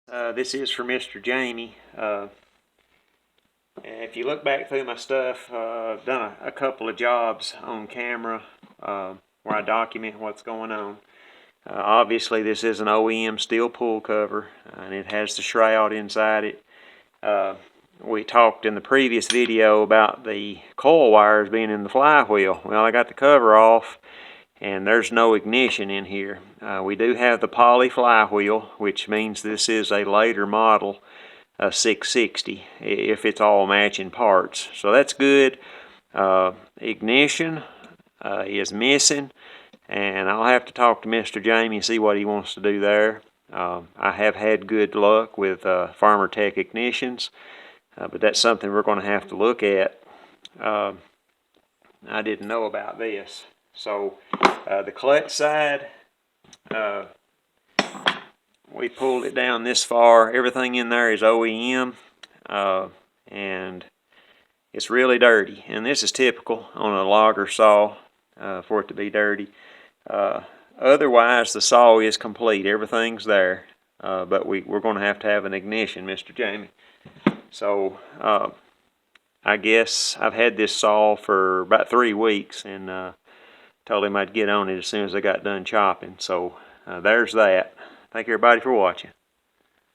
This is for Mr. Jamie. If you look back through my stuff, I've done a couple of jobs on camera where I document what's going on. Obviously this is an OEM steel pool cover and it has the shroud inside it. We talked in the previous video about the coil wires being in the flywheel. Well, I got the cover off and there's no ignition in here. We do have the poly flywheel, which means this is a later model 660 if it's all matching parts, so that's good. Ignition is missing, and I'll have to talk to Mr. Jamie and see what he wants to do there. I have had good luck with Farmer Tech ignitions, but that's something we're going to have to look at. I didn't know about this. So the clutch side, we pulled it down this far. Everything in there is OEM, and it's really dirty. And this is typical on a logger saw for it to be dirty. Otherwise, the saw is complete. Everything's there, but we're going to have an ignition, Mr. Jamie. So I guess I've had this saw for about 3 weeks, and told him I'd get on it as soon as I got done chopping. So there's that. Thank everybody for watching.